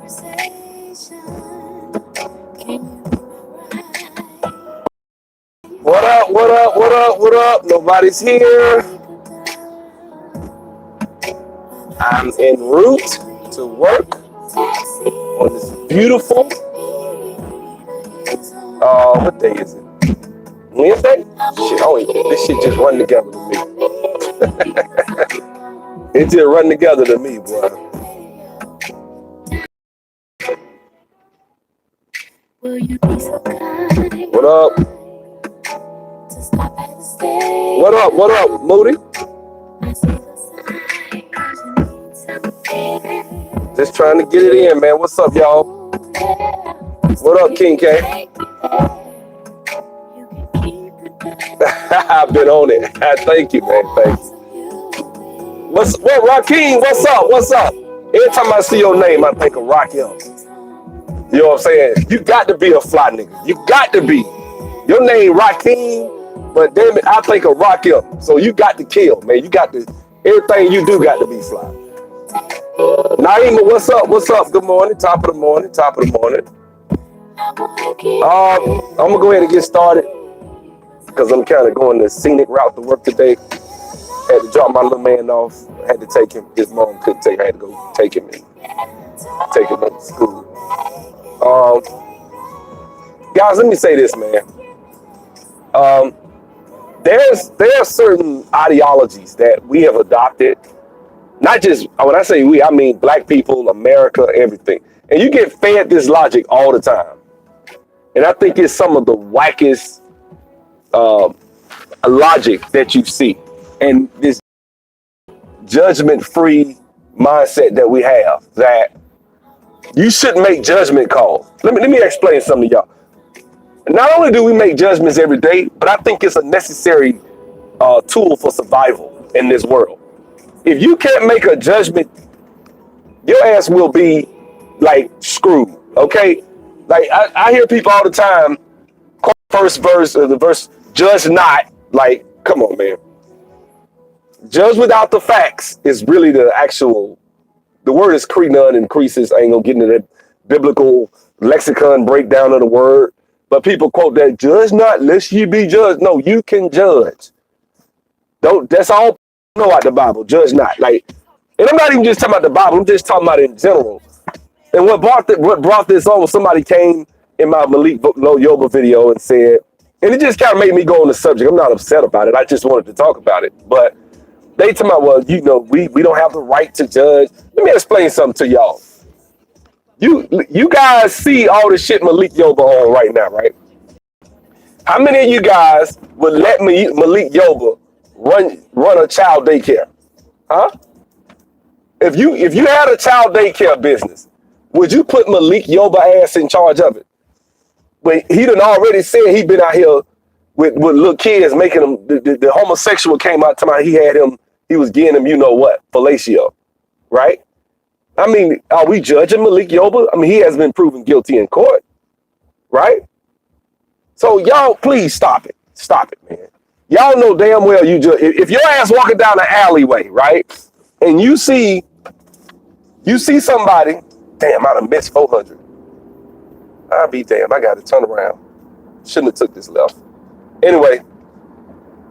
What up, what up, what up, what up? Nobody's here. I'm en route to work on this beautiful, what day is it? Wednesday? Shit, this shit just run together to me. It just run together to me, boy. What up? What up, Moody? Just trying to get it in, man. What's up, y'all? What up, King K? I've been on it. Thank you, man. Thank you. What, Rakeem? What's up? What's up? Every time I see your name, I think of Rakim. You know what I'm saying? You got to be a fly nigga. You got to be. Your name Rakeem, but damn it, I think of Rakim. So you got to kill, man. You got to. Everything you do got to be fly. Naima, what's up? What's up? Good morning. Top of the morning. Top of the morning. I'm gonna go ahead and get started because I'm kind of going the scenic route to work today. Had to drop my little man off. Had to take him. His mom couldn't take him. I had to go take him and take him to school. Guys, let me say this, man. There are certain ideologies that we have adopted. Not just, when I say we, I mean black people, America, everything. And you get fed this logic all the time. And I think it's some of the wackest logic that you see. And this judgment-free mindset that we have, that you shouldn't make judgment calls. Let me explain something to y'all. Not only do we make judgments every day, but I think it's a necessary tool for survival in this world. If you can't make a judgment, your ass will be like screwed, okay? Like I hear people all the time, first verse or the verse, judge not. Like, come on, man. Judge without the facts is really the word is crenon, increases. I ain't gonna get into that biblical lexicon breakdown of the word. But people quote that, judge not lest ye be judged. No, you can judge. That's all know out the Bible, judge not. Like, and I'm not even just talking about the Bible, I'm just talking about in general. And what brought this on was somebody came in my Malik Yoba video and said, and it just kind of made me go on the subject. I'm not upset about it. I just wanted to talk about it. But they told me, well, you know, we don't have the right to judge. Let me explain something to y'all. You guys see all the shit Malik Yoba on right now, right? How many of you guys would let Malik Yoba run a child daycare? Huh? If you had a child daycare business, would you put Malik Yoba ass in charge of it? But he done already said he been out here with little kids making them, the homosexual came out to my, he was getting them, you know what, fellatio, right? I mean, are we judging Malik Yoba? I mean, he has been proven guilty in court, right? So y'all, please stop it. Stop it, man. Y'all know damn well you judge. If your ass walking down the alleyway, right, and you see somebody, damn, I done missed 400. I'll be damned, I got to turn around. Shouldn't have took this left. Anyway,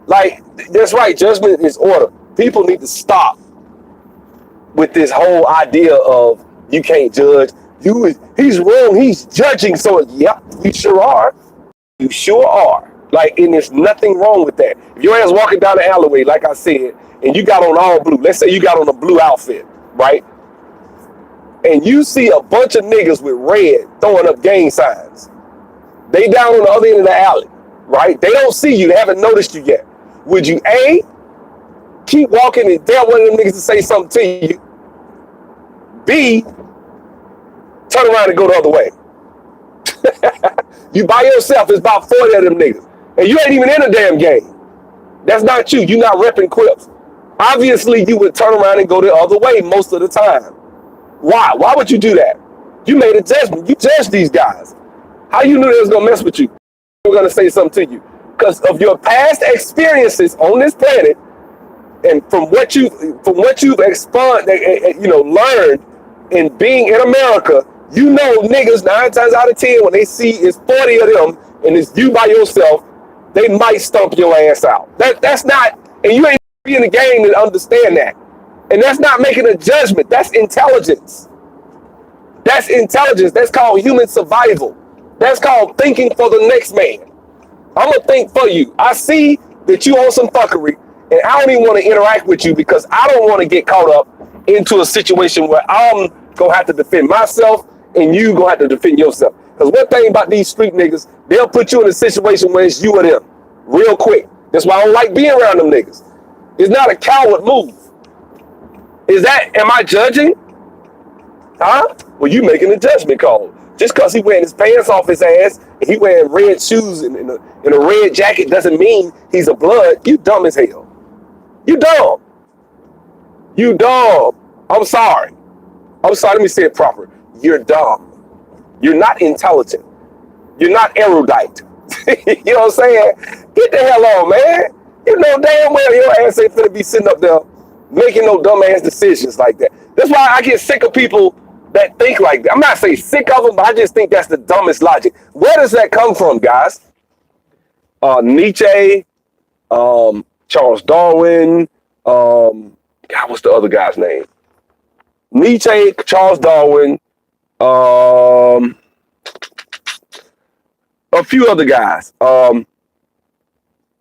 like, that's right, judgment is order. People need to stop with this whole idea of you can't judge. He's wrong, he's judging. So, yep, you sure are. You sure are. Like, and there's nothing wrong with that. If your ass walking down the alleyway, like I said, and you got on all blue, let's say you got on a blue outfit, right? And you see a bunch of niggas with red throwing up gang signs. They down on the other end of the alley, right? They don't see you, they haven't noticed you yet. Would you, A, keep walking and tell one of them niggas to say something to you? B, turn around and go the other way. You by yourself, it's about 40 of them niggas. And you ain't even in a damn game. That's not you, you're not repping Crips. Obviously, you would turn around and go the other way most of the time. Why? Why would you do that? You made a judgment. You judged these guys. How you knew they was gonna mess with you? They were gonna say something to you. Because of your past experiences on this planet, and from what you've learned in being in America, You know niggas 9 times out of 10 when they see it's 40 of them and it's you by yourself, they might stump your ass out. That's not, and you ain't in the game to understand that. And that's not making a judgment. That's intelligence. That's intelligence. That's called human survival. That's called thinking for the next man. I'm gonna think for you. I see that you on some fuckery, and I don't even want to interact with you because I don't want to get caught up into a situation where I'm gonna have to defend myself and you gonna have to defend yourself. Because one thing about these street niggas, they'll put you in a situation where it's you or them real quick. That's why I don't like being around them niggas. It's not a coward move. Am I judging? Huh? Well, you making a judgment call. Just because he wearing his pants off his ass and he wearing red shoes and a red jacket doesn't mean he's a blood. You dumb as hell. You dumb. You dumb. I'm sorry. Let me say it proper. You're dumb. You're not intelligent. You're not erudite. You know what I'm saying? Get the hell on, man. You know damn well your ass ain't finna be sitting up there making no dumb ass decisions like that. That's why I get sick of people that think like that. I'm not saying sick of them, but I just think that's the dumbest logic. Where does that come from, guys? Nietzsche, Charles Darwin, God, what's the other guy's name? Nietzsche, Charles Darwin, a few other guys.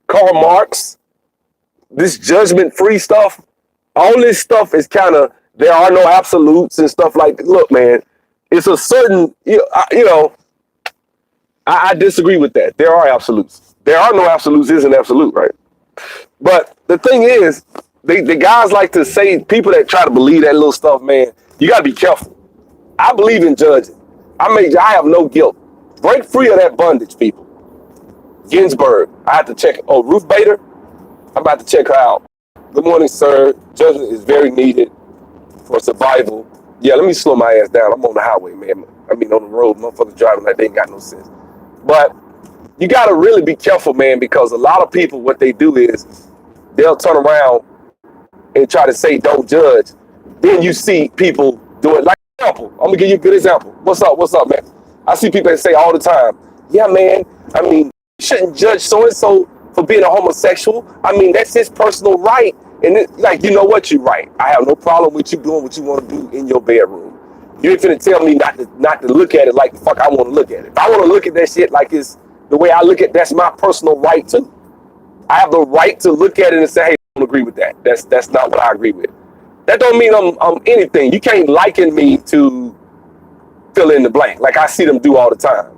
Karl Marx, this judgment-free stuff, all this stuff is kind of, there are no absolutes and stuff like that. Look, man, it's a certain, I disagree with that. There are absolutes. There are no absolutes is an absolute, right? But the thing is, the guys like to say, people that try to believe that little stuff, man, you got to be careful. I believe in judging. I have no guilt. Break free of that bondage, people. Ginsburg, I have to check. Oh, Ruth Bader, I'm about to check her out. Good morning, sir. Judgment is very needed for survival. Yeah, let me slow my ass down. I'm on the highway, man. I mean, on the road, motherfuckers driving like they ain't got no sense. But you got to really be careful, man, because a lot of people, what they do is they'll turn around and try to say, don't judge. Then you see people do it. Like, example, I'm going to give you a good example. What's up, man? I see people that say all the time, yeah, man, I mean, you shouldn't judge so-and-so for being a homosexual. I mean, that's his personal right. And you know what, you're right. I have no problem with you doing what you want to do in your bedroom. You ain't finna tell me not to look at it like the fuck I want to look at it. If I want to look at that shit like it's the way I look at it, that's my personal right too. I have the right to look at it and say, hey, I don't agree with that. That's not what I agree with. That don't mean I'm anything. You can't liken me to fill in the blank like I see them do all the time.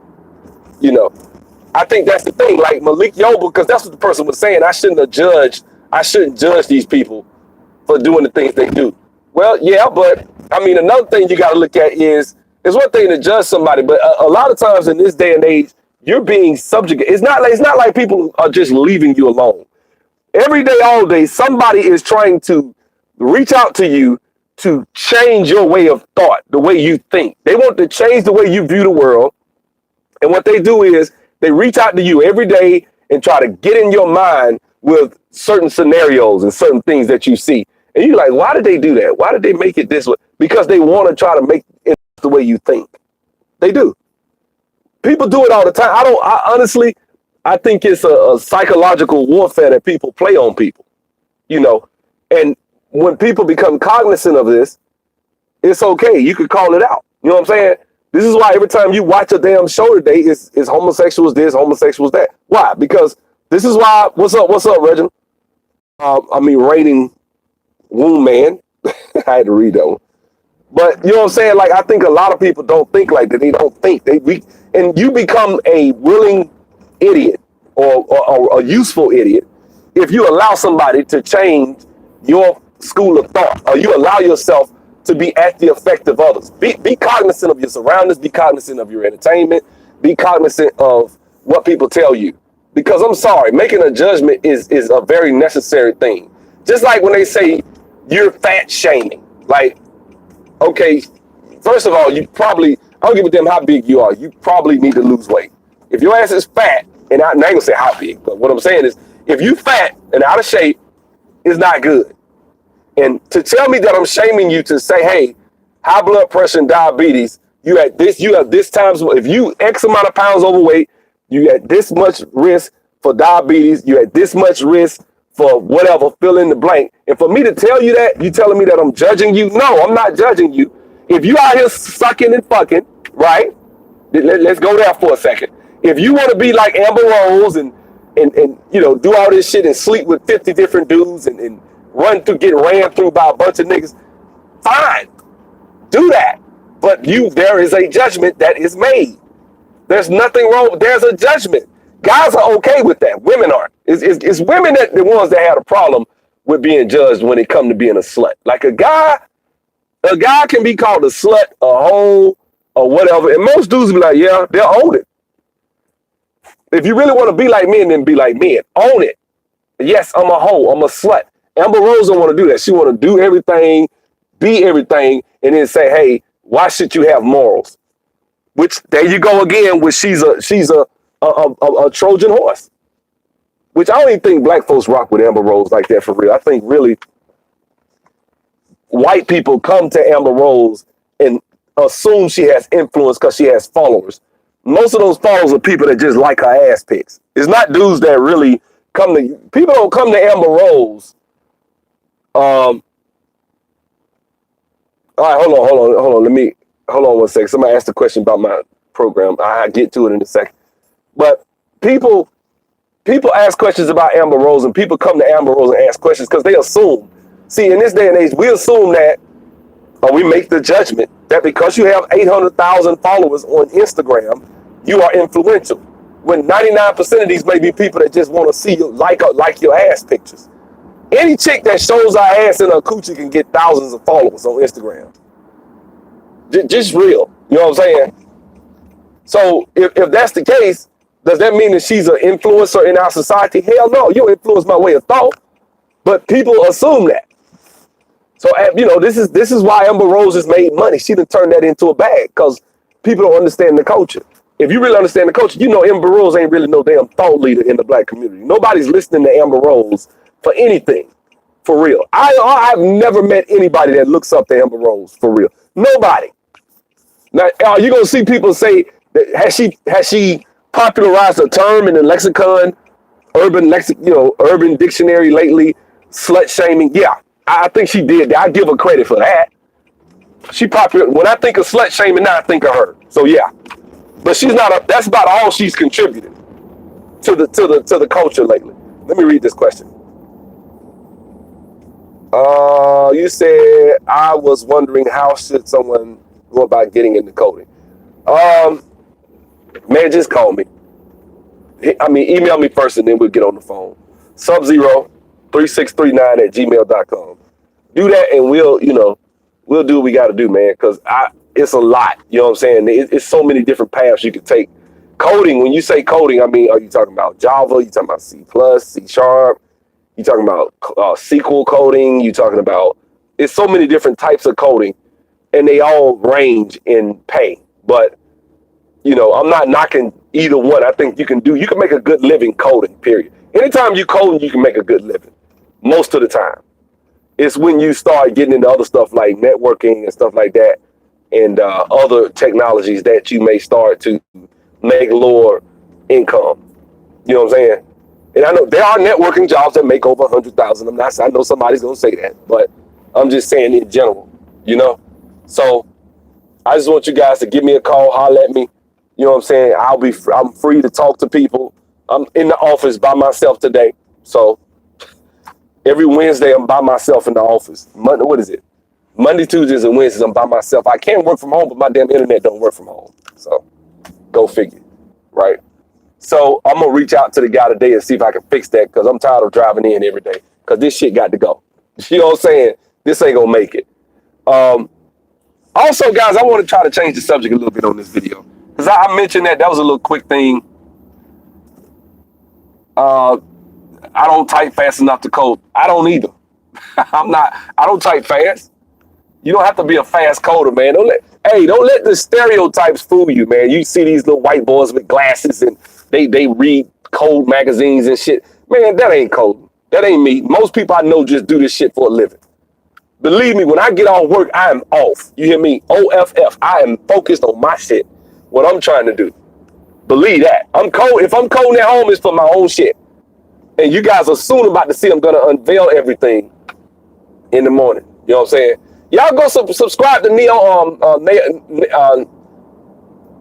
You know, I think that's the thing. Like Malik Yoba, because that's what the person was saying. I shouldn't judge these people for doing the things they do. Well, yeah, but I mean, another thing you got to look at is one thing to judge somebody, but a lot of times in this day and age, you're being subjugated. It's not like people are just leaving you alone. Every day, all day, somebody is trying to reach out to you to change your way of thought, the way you think. They want to change the way you view the world. And what they do is they reach out to you every day and try to get in your mind with certain scenarios and certain things that you see. And you're like, why did they do that? Why did they make it this way? Because they want to try to make it the way you think. They do. People do it all the time. I think it's a psychological warfare that people play on people, and when people become cognizant of this, it's okay. You could call it out. You know what I'm saying? This is why every time you watch a damn show today, is homosexuals this, homosexuals that. Why? Because this is why. What's up, Reginald? Raining Womb Man. I had to read that one. But you know what I'm saying? Like, I think a lot of people don't think like that. They don't think. And you become a willing idiot or a useful idiot if you allow somebody to change your school of thought, or you allow yourself to be at the effect of others. Be cognizant of your surroundings. Be cognizant of your entertainment. Be cognizant of what people tell you. Because I'm sorry, making a judgment is a very necessary thing. Just like when they say you're fat shaming. Like, okay, first of all, I don't give a damn how big you are. You probably need to lose weight. If your ass is fat, and I ain't gonna say how big, but what I'm saying is, if you fat and out of shape, it's not good. And to tell me that I'm shaming you to say, hey, high blood pressure and diabetes, You at this, you have this times, if you X amount of pounds overweight, you at this much risk for diabetes, you at this much risk for whatever, fill in the blank. And for me to tell you that, you telling me that I'm judging you? No, I'm not judging you. If you out here sucking and fucking, right? Let's go there for a second. If you want to be like Amber Rose and you know, do all this shit and sleep with 50 different dudes and get ran through by a bunch of niggas, fine, do that. But there is a judgment that is made. There's nothing wrong. There's a judgment. Guys are okay with that. Women aren't. It's women that the ones that had a problem with being judged when it come to being a slut. Like a guy can be called a slut, a hoe, or whatever. And most dudes be like, yeah, they'll own it. If you really want to be like men, then be like men. Own it. Yes, I'm a hoe. I'm a slut. Amber Rose don't want to do that. She want to do everything, be everything, and then say, hey, why should you have morals? Which, there you go again, which she's a Trojan horse. Which I don't even think black folks rock with Amber Rose like that for real. I think really white people come to Amber Rose and assume she has influence because she has followers. Most of those followers are people that just like her ass pics. It's not dudes that really people don't come to Amber Rose. All right, hold on. Hold on one second. Somebody asked a question about my program. I'll get to it in a second. But people ask questions about Amber Rose, and people come to Amber Rose and ask questions because they assume. See, in this day and age, we assume that, or we make the judgment that because you have 800,000 followers on Instagram, you are influential. When 99% of these may be people that just want to see you like your ass pictures. Any chick that shows her ass in her coochie can get thousands of followers on Instagram. Just real. You know what I'm saying? So if that's the case, does that mean that she's an influencer in our society? Hell no. You don't influence my way of thought. But people assume that. So, you know, this is why Amber Rose has made money. She done turned that into a bag because people don't understand the culture. If you really understand the culture, you know Amber Rose ain't really no damn thought leader in the black community. Nobody's listening to Amber Rose for anything, for real. I've never met anybody that looks up to Amber Rose, for real. Nobody. Now, are you gonna see people say that has she popularized a term in the lexicon, urban dictionary lately, slut shaming? Yeah, I think she did. I give her credit for that. She popular. When I think of slut shaming, now I think of her. So yeah, but she's not. That's about all she's contributed to the culture lately. Let me read this question. You said, I was wondering how should someone go about getting into coding? Man, just call me. I mean, email me first and then we'll get on the phone. Sub03639@gmail.com. Do that and we'll do what we got to do, man, because it's a lot. You know what I'm saying? It's so many different paths you can take. Coding, when you say coding, I mean, are you talking about Java? You talking about C++, C#? You talking about SQL coding? You talking about, it's so many different types of coding, and they all range in pay. But, I'm not knocking either one. I think you can make a good living coding, period. Anytime you coding, you can make a good living, most of the time. It's when you start getting into other stuff like networking and stuff like that, and other technologies that you may start to make lower income. You know what I'm saying? And I know there are networking jobs that make over 100,000. I know somebody's gonna say that, but I'm just saying in general, So I just want you guys to give me a call, holler at me. You know what I'm saying? I'm free to talk to people. I'm in the office by myself today. So every Wednesday I'm by myself in the office. Monday, Tuesdays, and Wednesdays I'm by myself. I can work from home, but my damn internet don't work from home. So go figure, right? So I'm gonna reach out to the guy today and see if I can fix that, because I'm tired of driving in every day, because this shit got to go. You know what I'm saying? This ain't gonna make it. Also, guys, I want to try to change the subject a little bit on this video, because I mentioned that was a little quick thing. I don't type fast enough to code. I don't either. I don't type fast. You don't have to be a fast coder, man. Don't let the stereotypes fool you, man. You see these little white boys with glasses and they read code magazines and shit. Man, that ain't coding. That ain't me. Most people I know just do this shit for a living. Believe me, when I get off work, I am off. You hear me? OFF. I am focused on my shit, what I'm trying to do. Believe that. I'm cold. If I'm cold at home, it's for my own shit. And you guys are soon about to see I'm going to unveil everything in the morning. You know what I'm saying? Y'all go subscribe to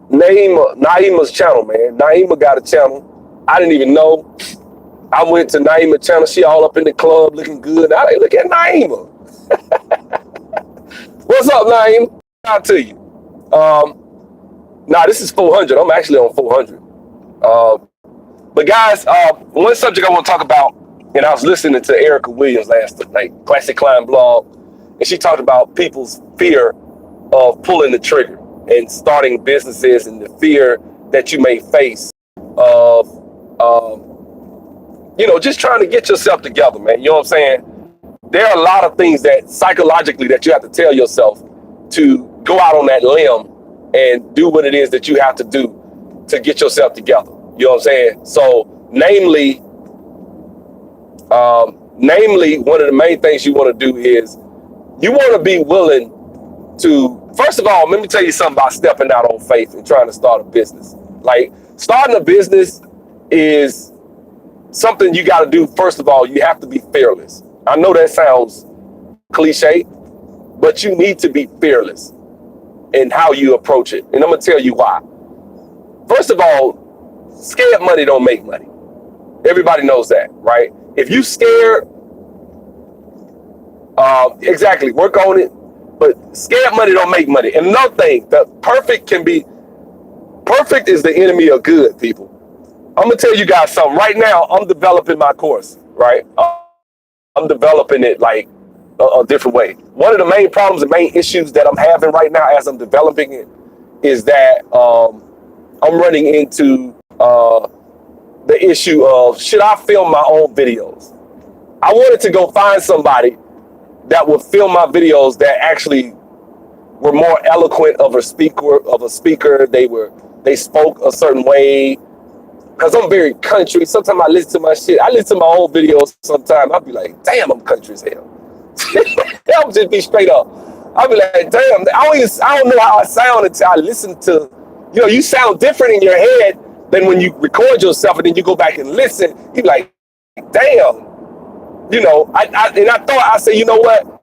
Naima's channel, man. Naima got a channel. I didn't even know. I went to Naima's channel. She all up in the club looking good. I like, look at Naima. What's up, Naima? Out to you. This is 400. I'm actually on 400. But guys, one subject I want to talk about, and I was listening to Erica Williams last night, Classic Climb blog, and she talked about people's fear of pulling the trigger and starting businesses, and the fear that you may face of, just trying to get yourself together, man. You know what I'm saying? There are a lot of things that psychologically that you have to tell yourself to go out on that limb and do what it is that you have to do to get yourself together. You know what I'm saying? So, namely, one of the main things you want to do is you want to be willing to, first of all, let me tell you something about stepping out on faith and trying to start a business. Like, starting a business is something you got to do. First of all, you have to be fearless. I know that sounds cliche, but you need to be fearless in how you approach it. And I'm going to tell you why. First of all, scared money don't make money. Everybody knows that, right? If you scared, exactly, work on it. But scared money don't make money. And another thing, perfect is the enemy of good, people. I'm going to tell you guys something. Right now, I'm developing my course, right? I'm developing it like a different way. One of the main problems and main issues that I'm having right now as I'm developing it is that I'm running into the issue of, should I film my own videos? I wanted to go find somebody that would film my videos that actually were more eloquent of a speaker. They spoke a certain way. Cause I'm very country. Sometimes I listen to my shit. I listen to my own videos sometimes. I'll be like, damn, I'm country as hell. I'll just be straight up. I'll be like, damn, I don't know how I sound until I listen to, you sound different in your head than when you record yourself and then you go back and listen. You be like, damn. I said, you know what?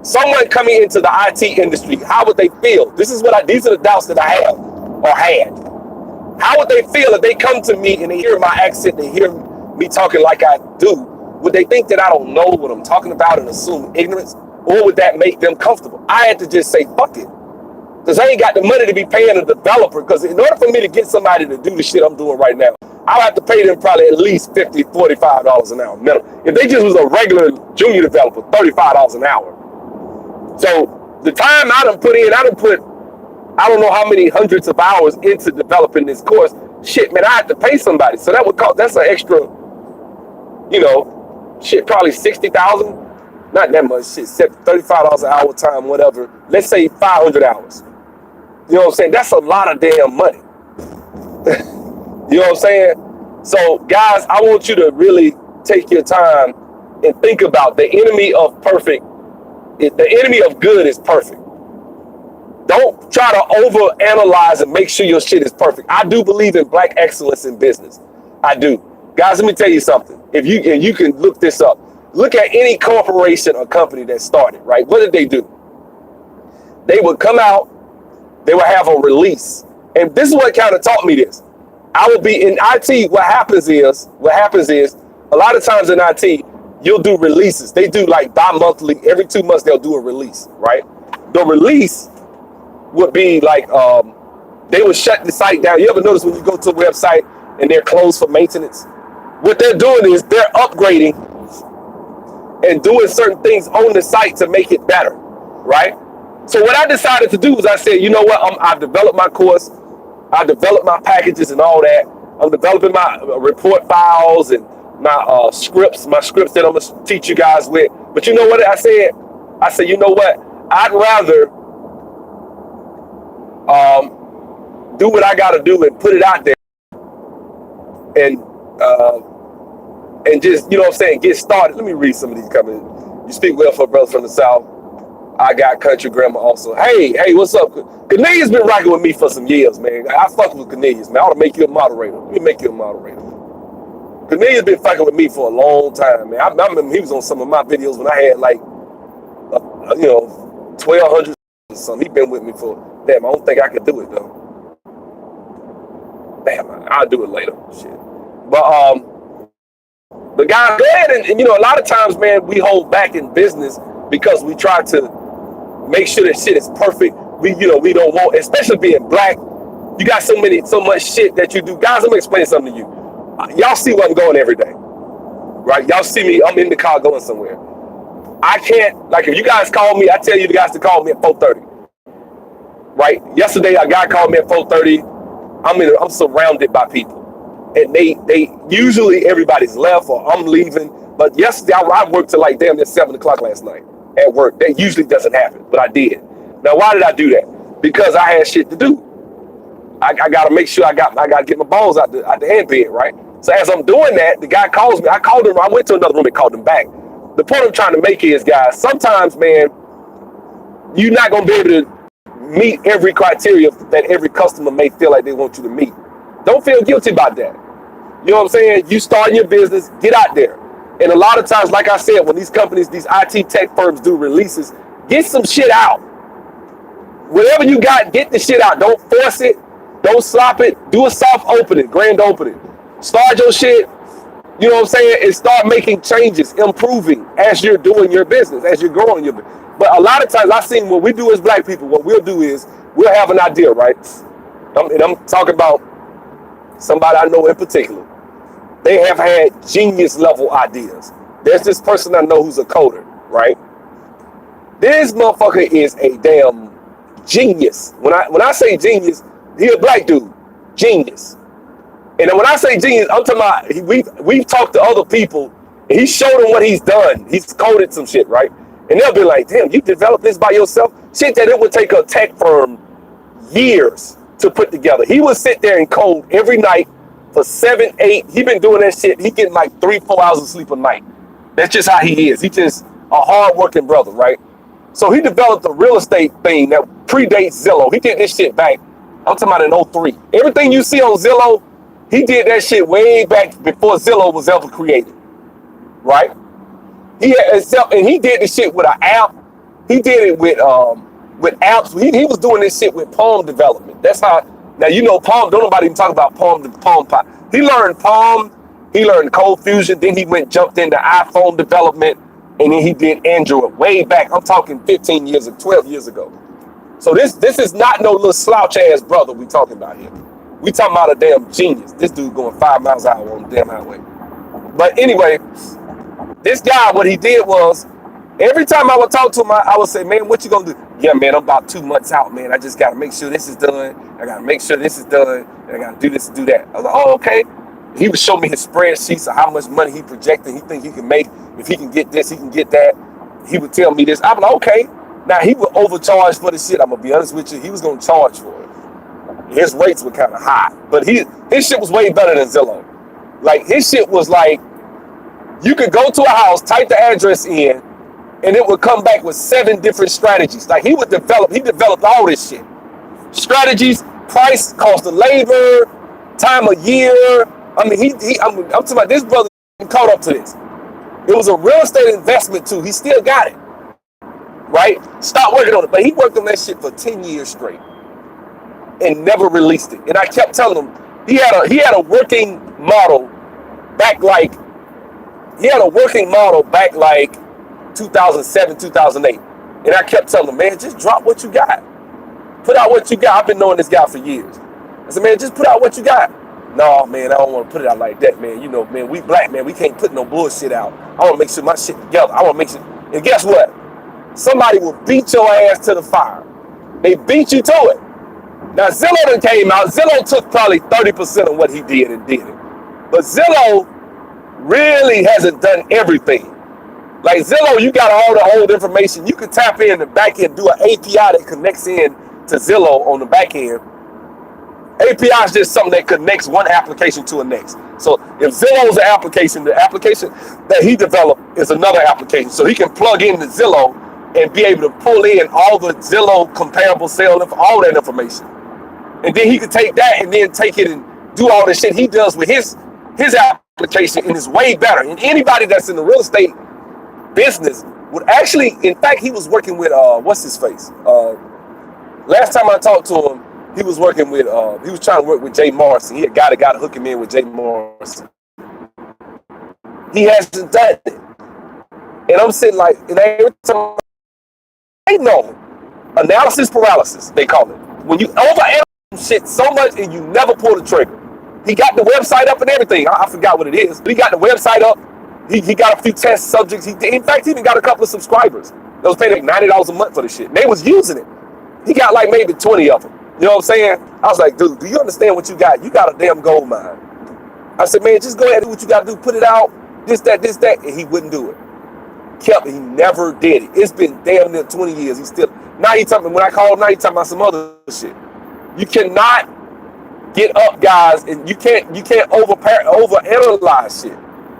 Someone coming into the IT industry, how would they feel? These are the doubts that I have or had. How would they feel if they come to me and they hear my accent, they hear me talking like I do? Would they think that I don't know what I'm talking about and assume ignorance? Or would that make them comfortable? I had to just say, fuck it. Because I ain't got the money to be paying a developer. Because in order for me to get somebody to do the shit I'm doing right now, I'll have to pay them probably at least $50, $45 an hour minimum. If they just was a regular junior developer, $35 an hour. So the time I done put I don't know how many hundreds of hours into developing this course. Shit, man, I had to pay somebody. So that would cost, that's an extra, probably 60,000. Not that much shit, $35 an hour time, whatever. Let's say 500 hours. You know what I'm saying? That's a lot of damn money. You know what I'm saying? So guys, I want you to really take your time and think about the enemy of perfect. The enemy of good is perfect. Don't try to overanalyze and make sure your shit is perfect. I do believe in black excellence in business. I do. Guys, let me tell you something. If you can look this up, look at any corporation or company that started, right? What did they do? They would come out, they would have a release. And this is what kind of taught me this. I would be in IT, what happens is, a lot of times in IT, you'll do releases. They do like bi-monthly, every 2 months they'll do a release, right? The release would be like, they would shut the site down. You ever notice when you go to a website and they're closed for maintenance? What they're doing is they're upgrading and doing certain things on the site to make it better, right? So what I decided to do was I said, you know what? I've developed my course. I developed my packages and all that. I'm developing my report files and my scripts that I'm gonna teach you guys with. But you know what I said? I said, you know what? I'd rather do what I gotta do and put it out there and just, you know what I'm saying, get started. Let me read some of these comments. You speak well for brothers from the South. I got country grandma also. Hey, what's up? Cornelius been rocking with me for some years, man. I fuck with Cornelius, man. I ought to make you a moderator. Let me make you a moderator. Cornelius been fucking with me for a long time, man. I remember he was on some of my videos when I had like, 1,200 or something. He been with me for, damn, I don't think I could do it though. Damn, I'll do it later. Shit. But guys, go ahead and a lot of times, man, we hold back in business because we try to make sure that shit is perfect. We don't want, especially being black, you got so much shit that you do. Guys, let me explain something to you. Y'all see where I'm going every day, right? Y'all see me, I'm in the car going somewhere. I can't, like, if you guys call me, I tell you the guys to call me at 4:30, right? Yesterday, a guy called me at 4:30. I'm surrounded by people. And they usually everybody's left or I'm leaving. But yesterday, I worked till like damn near 7 o'clock last night at work. That usually doesn't happen, but I did. Now, why did I do that? Because I had shit to do. I got to make sure I got to get my balls out the handbed, right? So as I'm doing that, the guy calls me. I called him. I went to another room and called him back. The point I'm trying to make is, guys, sometimes, man, you're not going to be able to meet every criteria that every customer may feel like they want you to meet. Don't feel guilty about that. You know what I'm saying? You start your business, get out there. And a lot of times, like I said, when these companies, these IT tech firms do releases, get some shit out. Whatever you got, get the shit out. Don't force it. Don't slop it. Do a soft opening, grand opening. Start your shit, you know what I'm saying, and start making changes, improving as you're doing your business, as you're growing your business. But a lot of times I've seen what we do as black people, what we'll do is we'll have an idea, right? And I'm talking about somebody I know in particular. They have had genius level ideas. There's this person I know who's a coder, right? This motherfucker is a damn genius. When I say genius, he a black dude, genius. And then when I say genius, I'm talking about we've talked to other people and he showed them what he's done. He's coded some shit, right? And they'll be like, damn, you developed this by yourself? Shit that it would take a tech firm years to put together. He would sit there and code every night for 7, 8. He been doing that shit. He getting like 3-4 hours of sleep a night. That's just how he is. He just a hard-working brother, right? So he developed a real estate thing that predates Zillow. He did this shit back, I'm talking about in 03. Everything you see on Zillow, he did that shit way back before Zillow was ever created, right? He did this shit with an app. He did it with apps. He was doing this shit with Palm development. That's how. Now you know Palm. Don't nobody even talk about Palm. He learned Palm. He learned Cold Fusion. Then he jumped into iPhone development, and then he did Android way back. I'm talking 15 years or 12 years ago. So this is not no little slouch ass brother we talking about here. We talking about a damn genius. This dude going 5 miles an hour on the damn highway. But anyway, this guy, what he did was, every time I would talk to him, I would say, man, what you gonna do? Yeah, man, I'm about 2 months out, man. I just gotta make sure this is done. I gotta make sure this is done. And I gotta do this and do that. I was like, oh, okay. He would show me his spreadsheets of how much money he projected. He think he can make. If he can get this, he can get that. He would tell me this. I'm like, okay. Now, he would overcharge for the shit. I'm gonna be honest with you. He was gonna charge for it. His rates were kind of high. But his shit was way better than Zillow. Like, his shit was like, you could go to a house, type the address in, and it would come back with 7 different strategies. Like, he developed all this shit. Strategies, price, cost of labor, time of year. I mean, I'm talking about this brother caught up to this. It was a real estate investment too. He still got it, right? Stopped working on it, but he worked on that shit for 10 years straight and never released it. And I kept telling him he had a working model back like 2007, 2008. And I kept telling him, man, just drop what you got. Put out what you got. I've been knowing this guy for years. I said, man, just put out what you got. No, man, I don't want to put it out like that, man. You know, man, we black, man. We can't put no bullshit out. I want to make sure my shit together. I want to make sure. And guess what? Somebody will beat your ass to the fire. They beat you to it. Now, Zillow done came out. Zillow took probably 30% of what he did and did it. But Zillow really hasn't done everything. Like Zillow, you got all the old information. You can tap in the back end, do an API that connects in to Zillow on the back end. API is just something that connects one application to the next. So if Zillow is an application, the application that he developed is another application. So he can plug in the Zillow and be able to pull in all the Zillow comparable sale, all that information. And then he could take that and then take it and do all the shit he does with his application, and it's way better. And anybody that's in the real estate business would actually, in fact, he was working with, what's his face? Last time I talked to him, he was working with, he was trying to work with Jay Morrison. He had got to hook him in with Jay Morrison. He hasn't done it. And I'm sitting like, and every time I know, analysis paralysis, they call it. When you overanalyze shit so much and you never pull the trigger. He got the website up and everything. I forgot what it is, but he got the website up. He got a few test subjects. In fact, he even got a couple of subscribers that was paying like $90 a month for the shit. And they was using it. He got like maybe 20 of them. You know what I'm saying? I was like, dude, do you understand what you got? You got a damn gold mine. I said, man, just go ahead and do what you got to do. Put it out. This, that. And he wouldn't do it. He never did it. It's been damn near 20 years. Now he talking, when I call him, now he talking about some other shit. You cannot get up, guys, and you can't overanalyze shit.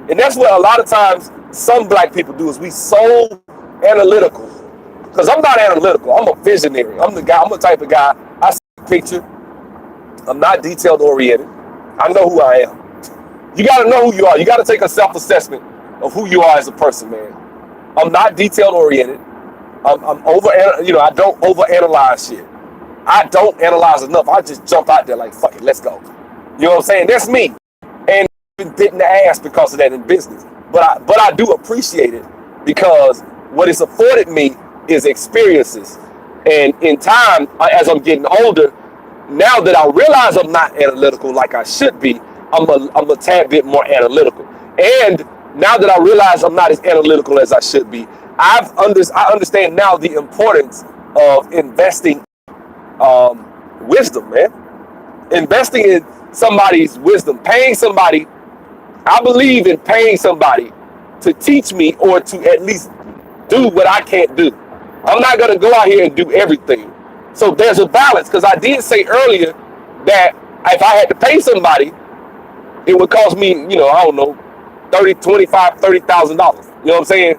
And that's what a lot of times some black people do, is we so analytical. Because I'm not analytical. I'm a visionary. I'm the type of guy, I see a picture. I'm not detailed oriented. I know who I am. You got to know who you are. You got to take a self-assessment of who you are as a person, man. I'm not detailed oriented. I don't overanalyze shit. I don't analyze enough. I just jump out there like, fuck it, let's go. You know what I'm saying? That's me. And I've been bit in the ass because of that in business. But I do appreciate it, because what it's afforded me is experiences. And in time, as I'm getting older, now that I realize I'm not analytical like I should be, I'm a tad bit more analytical. And now that I realize I'm not as analytical as I should be, I understand now the importance of investing wisdom, man. Investing in somebody's wisdom, paying somebody. I believe in paying somebody to teach me, or to at least do what I can't do. I'm not going to go out here and do everything. So there's a balance, because I did say earlier that if I had to pay somebody, it would cost me, I don't know, $30,000, $25,000, $30,000. You know what I'm saying?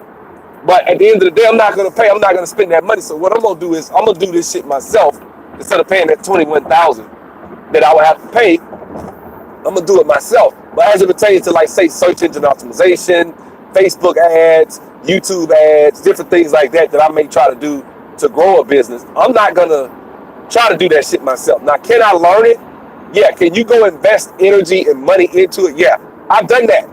But at the end of the day, I'm not going to pay. I'm not going to spend that money. So what I'm going to do is I'm going to do this shit myself. Instead of paying that $21,000 that I would have to pay, I'm going to do it myself. But as it pertains to, like, say, search engine optimization, Facebook ads, YouTube ads, different things like that I may try to do to grow a business, I'm not going to try to do that shit myself. Now, can I learn it? Yeah. Can you go invest energy and money into it? Yeah. I've done that.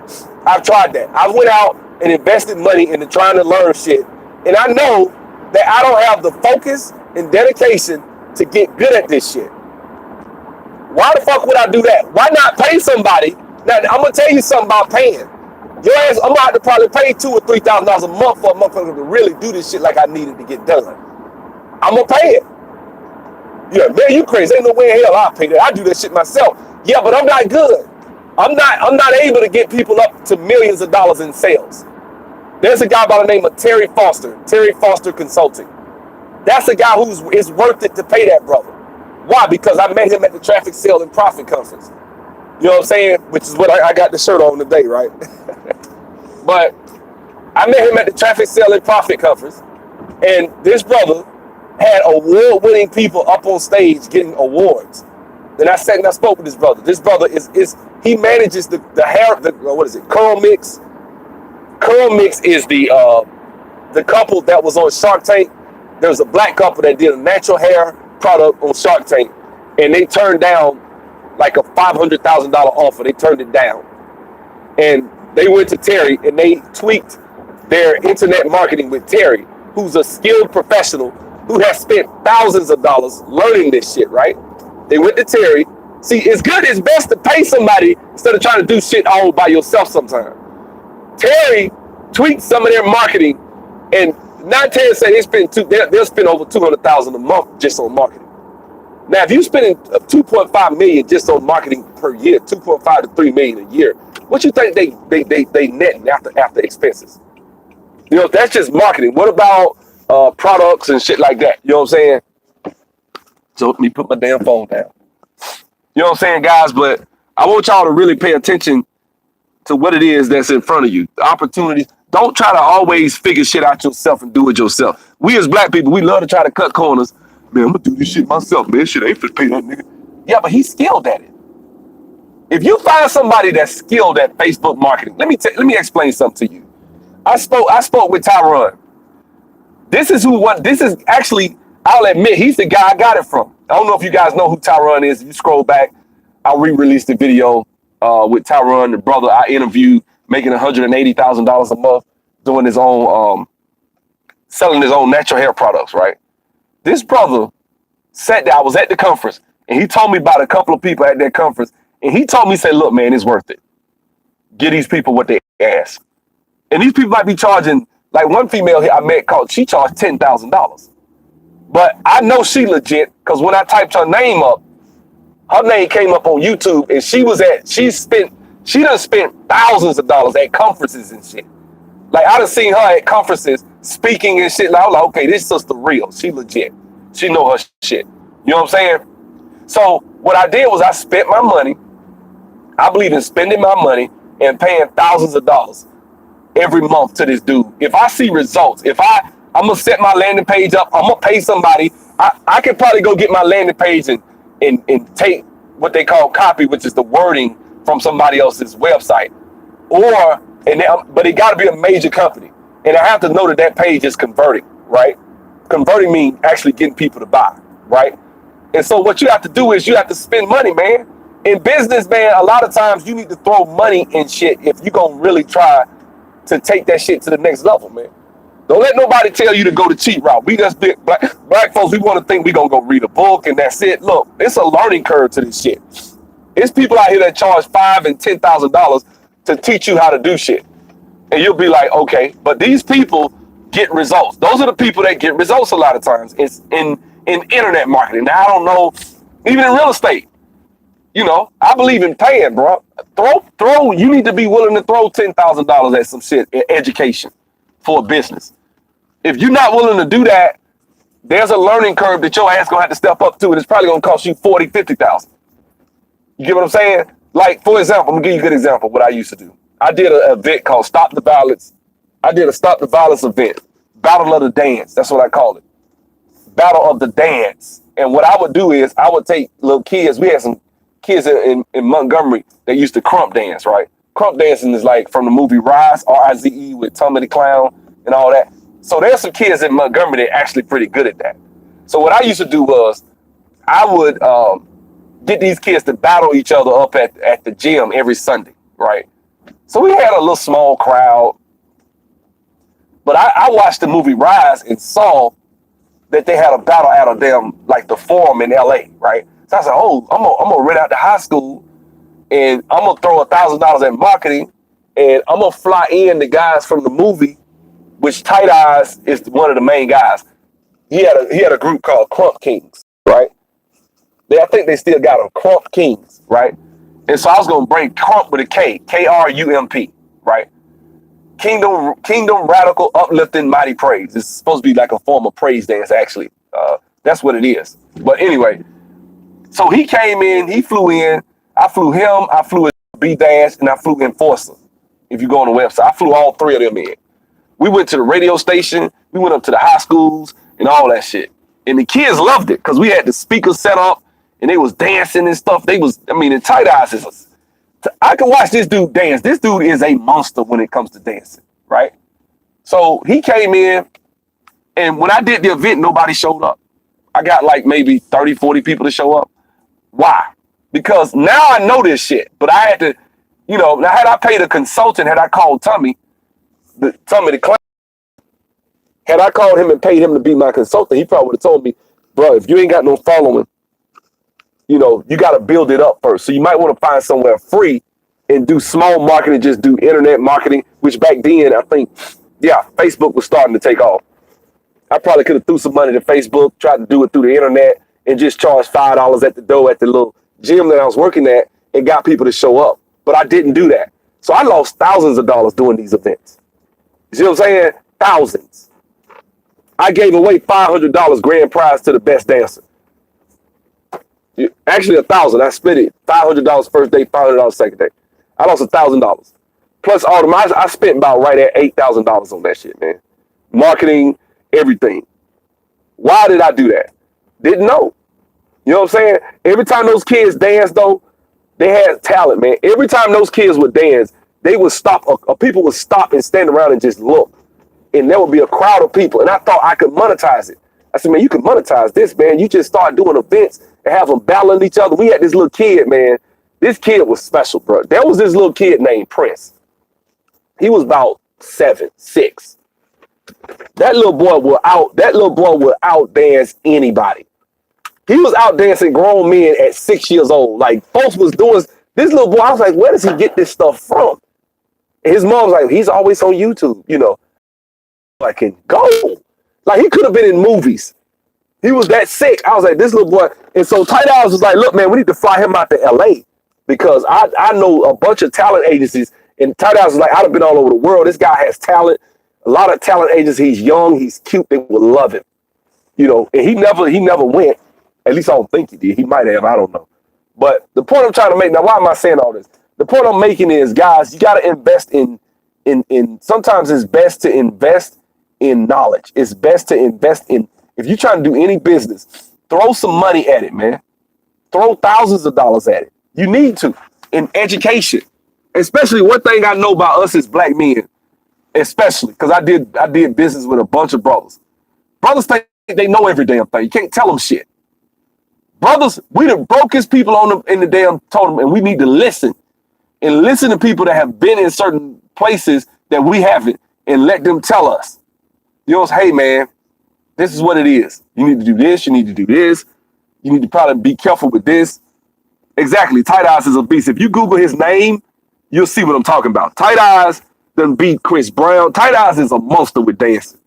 I've tried that. I went out and invested money into trying to learn shit. And I know that I don't have the focus and dedication to get good at this shit. Why the fuck would I do that? Why not pay somebody? Now, I'm going to tell you something about paying. Your ass, I'm going to have to probably pay $2,000 or $3,000 a month for a motherfucker to really do this shit like I needed to get done. I'm going to pay it. Yeah, man, you crazy. Ain't no way in hell I'll pay that. I do that shit myself. Yeah, but I'm not good. I'm not able to get people up to millions of dollars in sales. There's a guy by the name of Terry Foster Consulting. That's a guy it's worth it to pay that brother. Why? Because I met him at the Traffic Sale and Profit Conference. You know what I'm saying? Which is what I got the shirt on today, right? But I met him at the Traffic Sale and Profit Conference, and this brother had award-winning people up on stage getting awards. Then I sat and I spoke with this brother. This brother he manages the hair, what is it? Curl Mix. Curl Mix is the couple that was on Shark Tank. There was a black couple that did a natural hair product on Shark Tank, and they turned down like a $500,000 offer. They turned it down, and they went to Terry and they tweaked their internet marketing with Terry, who's a skilled professional who has spent thousands of dollars learning this shit, right? They went to Terry. See, it's best to pay somebody instead of trying to do shit all by yourself sometimes. Terry tweaked some of their marketing, and not Terry said they'll spend over $200,000 a month just on marketing. Now, if you're spending $2.5 million just on marketing per year, $2.5 to $3 million a year, what you think they net after expenses? You know, that's just marketing. What about products and shit like that? You know what I'm saying? So let me put my damn phone down. You know what I'm saying, guys? But I want y'all to really pay attention to what it is that's in front of you. The opportunities. Don't try to always figure shit out yourself and do it yourself. We as black people, we love to try to cut corners. Man, I'm gonna do this shit myself, man. Shit ain't fit to pay that nigga. Yeah, but he's skilled at it. If you find somebody that's skilled at Facebook marketing, let me explain something to you. I spoke with Tyron. This is actually, I'll admit, he's the guy I got it from. I don't know if you guys know who Tyron is. If you scroll back, I'll re-release the video with Tyron, the brother I interviewed, making $180,000 a month, doing his own, selling his own natural hair products, right? This brother said that I was at the conference, and he told me about a couple of people at that conference, and he told me, say, look, man, it's worth it. Give these people what they ask. And these people might be charging, like one female here I met she charged $10,000. But I know she legit, because when I typed her name up, her name came up on YouTube, and she done spent thousands of dollars at conferences and shit. Like, I done seen her at conferences speaking and shit. Like, I was like, okay, this sister real. She legit. She know her shit. You know what I'm saying? So what I did was I spent my money. I believe in spending my money and paying thousands of dollars every month to this dude. If I see results, I'm gonna set my landing page up, I'm gonna pay somebody. I could probably go get my landing page and take what they call copy, which is the wording from somebody else's website. But it gotta be a major company. And I have to know that page is converting, right? Converting means actually getting people to buy, right? And so what you have to do is you have to spend money, man. In business, man, a lot of times you need to throw money in shit if you're gonna really try to take that shit to the next level, man. Don't let nobody tell you to go the cheap route. We just black folks, we want to think we gonna go read a book and that's it. Look, it's a learning curve to this shit. It's people out here that charge $5,000 and $10,000 to teach you how to do shit. And you'll be like, okay, but these people get results. Those are the people that get results a lot of times. It's in internet marketing. Now, I don't know, even in real estate. You know, I believe in paying, bro. You need to be willing to throw $10,000 at some shit in education for a business. If you're not willing to do that, there's a learning curve that your ass gonna have to step up to, and it's probably gonna cost you $40,000, $50,000. You get what I'm saying? Like, for example, I'm gonna give you a good example of what I used to do. I did an event called Stop the Violence. I did a Stop the Violence event, Battle of the Dance. That's what I call it. Battle of the Dance. And what I would do is I would take little kids. We had some kids in Montgomery that used to crump dance, right? Crump dancing is like from the movie Rise, R-I-Z-E, with Tommy the Clown and all that. So there's some kids in Montgomery that are actually pretty good at that. So what I used to do was I would get these kids to battle each other up at the gym every Sunday, right? So we had a little small crowd. But I watched the movie Rise and saw that they had a battle out of them, like the Forum in LA, right? So I said, oh, I'm gonna rent out the high school and I'm gonna throw $1,000 at marketing and I'm gonna fly in the guys from the movie, which Tight Eyes is one of the main guys. He had a group called Crump Kings, right? I think they still got them, Crump Kings, right? And so I was gonna bring Crump with a K, K-R-U-M-P, right? Kingdom, radical, uplifting, mighty praise. It's supposed to be like a form of praise dance, actually. That's what it is. But anyway, so he came in, he flew in. I flew him, I flew B-Dash, and I flew Enforcer. If you go on the website, I flew all three of them in. We went to the radio station, we went up to the high schools and all that shit. And the kids loved it because we had the speakers set up and they was dancing and stuff. And Tight Eyes is I can watch this dude dance. This dude is a monster when it comes to dancing, right? So he came in, and when I did the event, nobody showed up. I got like maybe 30, 40 people to show up. Why? Because now I know this shit, but I had to, now had I paid a consultant, had I called Tommy the Clown, had I called him and paid him to be my consultant, he probably would have told me, bro, if you ain't got no following, you got to build it up first. So you might want to find somewhere free and do small marketing, just do internet marketing, which back then, I think, Facebook was starting to take off. I probably could have threw some money to Facebook, tried to do it through the internet, and just charged $5 at the door at the little gym that I was working at and got people to show up. But I didn't do that. So I lost thousands of dollars doing these events. You see what I'm saying? Thousands. I gave away $500 grand prize to the best dancer. Actually, $1,000. I split it. $500 first day, $500 second day. I lost $1,000. Plus all the I spent about right at $8,000 on that shit, man. Marketing, everything. Why did I do that? Didn't know. You know what I'm saying? Every time those kids danced, though, they had talent, man. Every time those kids would dance, they would stop, or people would stop and stand around and just look. And there would be a crowd of people. And I thought I could monetize it. I said, man, you can monetize this, man. You just start doing events and have them battling each other. We had this little kid, man. This kid was special, bro. There was this little kid named Prince. He was about 7, 6. That little boy would out dance anybody. He was out dancing grown men at 6 years old. Like, folks was doing this little boy. I was like, where does he get this stuff from? And his mom was like, he's always on YouTube, you know. I can go. Like, he could have been in movies. He was that sick. I was like, this little boy. And so Tight Eyes was like, look, man, we need to fly him out to LA because I know a bunch of talent agencies. And Tight Eyes was like, I'd have been all over the world. This guy has talent. A lot of talent agencies. He's young. He's cute. They would love him. You know, and he never went. At least I don't think he did. He might have. I don't know. But the point I'm trying to make now, why am I saying all this? The point I'm making is, guys, you got to invest in sometimes it's best to invest in knowledge. It's best to invest in, if you're trying to do any business, throw some money at it, man. Throw thousands of dollars at it. You need to, in education. Especially one thing I know about us as black men, especially, because I did business with a bunch of brothers. Brothers think they know every damn thing. You can't tell them shit. Brothers, we the brokest people in the damn totem, and we need to listen. And listen to people that have been in certain places that we haven't, and let them tell us. You know, hey man, this is what it is. You need to do this, you need to do this. You need to probably be careful with this. Exactly, Tight Eyes is a beast. If you Google his name, you'll see what I'm talking about. Tight Eyes done beat Chris Brown. Tight Eyes is a monster with dancing.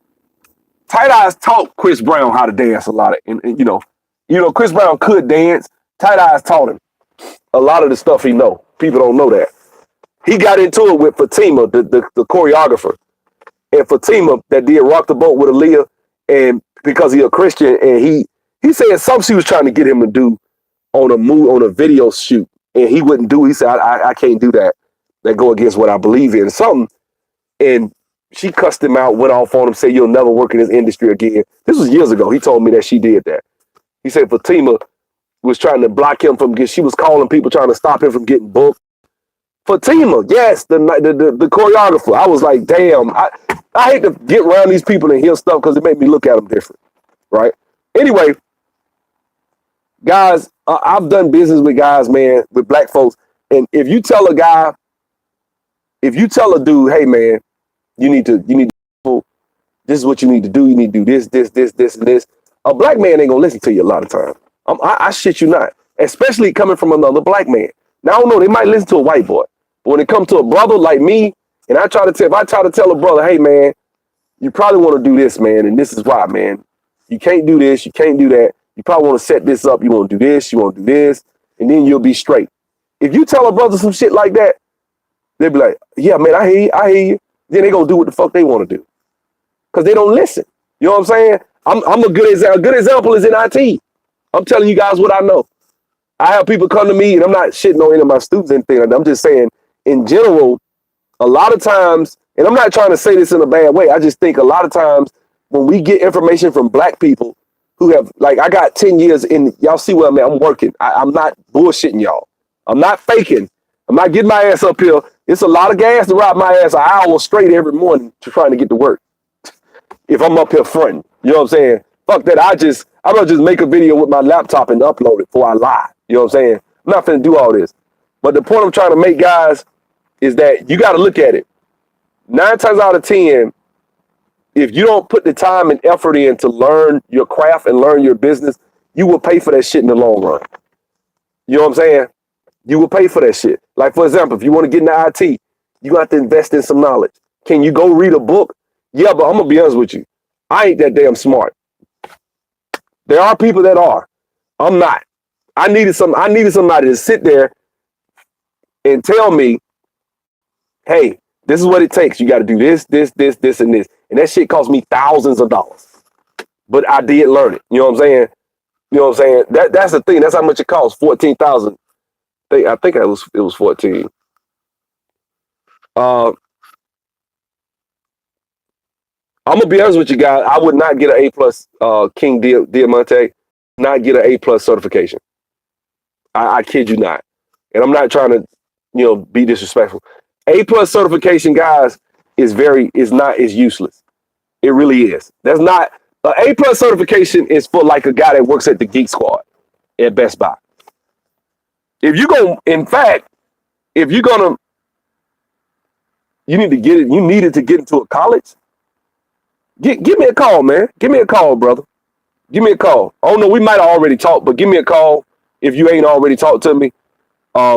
Tight Eyes taught Chris Brown how to dance a lot of, and you know, Chris Brown could dance. Tight Eyes taught him a lot of the stuff he know. People don't know that. He got into it with Fatima, the choreographer. And Fatima that did Rock the Boat with Aaliyah, and because he a Christian, and he said something she was trying to get him to do on a video shoot, and he wouldn't do it. He said, I can't do that. That go against what I believe in. Something. And she cussed him out, went off on him, said, you'll never work in this industry again. This was years ago. He told me that she did that. He said Fatima was trying to block him from getting, she was calling people trying to stop him from getting booked. Fatima, yes, the choreographer. I was like, damn, I hate to get around these people and hear stuff because it made me look at them different, right? Anyway, guys, I've done business with guys, man, with black folks. And if you tell a dude, hey, man, you need to, this is what you need to do. You need to do this, and this. A black man ain't gonna listen to you a lot of times. I shit you not, especially coming from another black man. Now, I don't know, they might listen to a white boy. But when it comes to a brother like me, and if I try to tell a brother, hey, man, you probably want to do this, man, and this is why, man. You can't do this, you can't do that. You probably want to set this up. You want to do this, you want to do this, and then you'll be straight. If you tell a brother some shit like that, they'll be like, yeah, man, I hear you. Then they gonna do what the fuck they want to do. Because they don't listen. You know what I'm saying? I'm a good example. A good example is in IT. I'm telling you guys what I know. I have people come to me, and I'm not shitting on any of my students and anything. I'm just saying, in general, a lot of times, and I'm not trying to say this in a bad way, I just think a lot of times when we get information from black people who have, like, I got 10 years in, y'all see where I'm at, I'm working. I'm not bullshitting y'all. I'm not faking. I'm not getting my ass up here. It's a lot of gas to ride my ass an hour straight every morning to trying to get to work. If I'm up here fronting, you know what I'm saying? Fuck that. I'm gonna just make a video with my laptop and upload it before I lie. You know what I'm saying? I'm not finna do all this. But the point I'm trying to make, guys, is that you got to look at it. 9 times out of 10, if you don't put the time and effort in to learn your craft and learn your business, you will pay for that shit in the long run. You know what I'm saying? You will pay for that shit. Like, for example, if you want to get into IT, you got to invest in some knowledge. Can you go read a book? Yeah, but I'm going to be honest with you. I ain't that damn smart. There are people that are. I'm not. I needed somebody to sit there and tell me, hey, this is what it takes. You got to do this, and this. And that shit cost me thousands of dollars. But I did learn it. You know what I'm saying? You know what I'm saying? That's the thing. That's how much it costs. $14,000. I think it was 14. Uh, I'm gonna be honest with you guys. I would not get an A plus, King Diamante, not get an A plus certification. I kid you not, and I'm not trying to, be disrespectful. A plus certification, guys, is useless. It really is. That's not A plus certification is for like a guy that works at the Geek Squad at Best Buy. If you go, in fact, if you're gonna, you need to get it. You needed to get into a college. Give me a call, man. Give me a call, brother. Give me a call. Oh no, we might have already talked, but give me a call if you ain't already talked to me.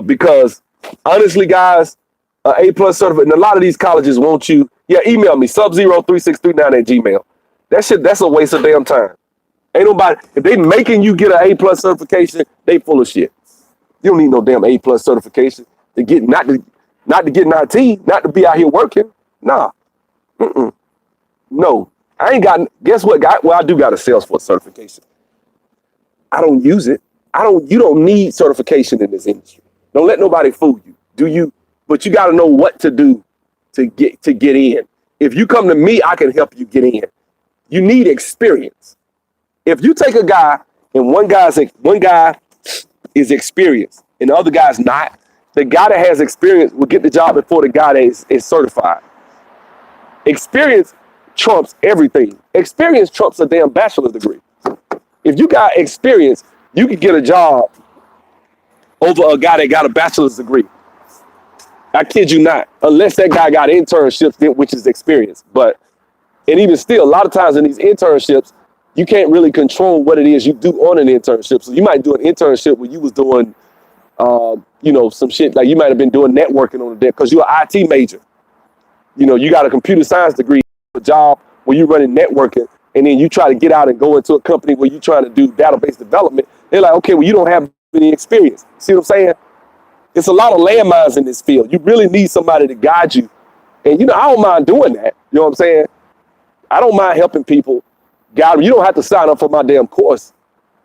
Because honestly, guys, A plus certificate, and a lot of these colleges want you. Yeah, email me sub03639 at Gmail. That's a waste of damn time. Ain't nobody, if they making you get an A plus certification, they full of shit. You don't need no damn A plus certification to get not to get in IT, not to be out here working. Nah. No. I ain't got, guess what, guy? Well, I do got a Salesforce certification. I don't use it. You don't need certification in this industry. Don't let nobody fool you. Do you? But you got to know what to do to get in. If you come to me, I can help you get in. You need experience. If you take a guy and one guy is experienced and the other guy's not, the guy that has experience will get the job before the guy that is certified. Experience trumps everything. Experience trumps a damn bachelor's degree. If you got experience, you can get a job over a guy that got a bachelor's degree. I kid you not, unless that guy got internships, which is experience. And even still, a lot of times in these internships, you can't really control what it is you do on an internship. So you might do an internship where you was doing, some shit, like you might have been doing networking on the deck because you're an IT major. You got a computer science degree, a job where you're running networking, and then you try to get out and go into a company where you're trying to do database development. They're like, okay, well, you don't have any experience. See what I'm saying? It's a lot of landmines in this field. You really need somebody to guide you. And, I don't mind doing that. You know what I'm saying? I don't mind helping people. God, you don't have to sign up for my damn course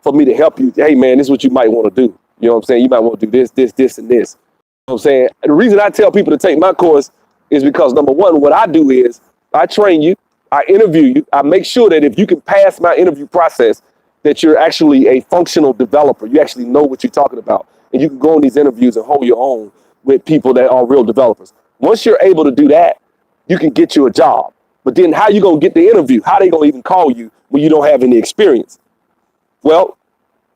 for me to help you. Hey, man, this is what you might want to do. You know what I'm saying? You might want to do this, and this. You know what I'm saying? And the reason I tell people to take my course is because, number one, what I do is I train you, I interview you, I make sure that if you can pass my interview process, that you're actually a functional developer. You actually know what you're talking about. And you can go on these interviews and hold your own with people that are real developers. Once you're able to do that, you can get you a job. But then how you gonna get the interview? How they gonna even call you when you don't have any experience? Well,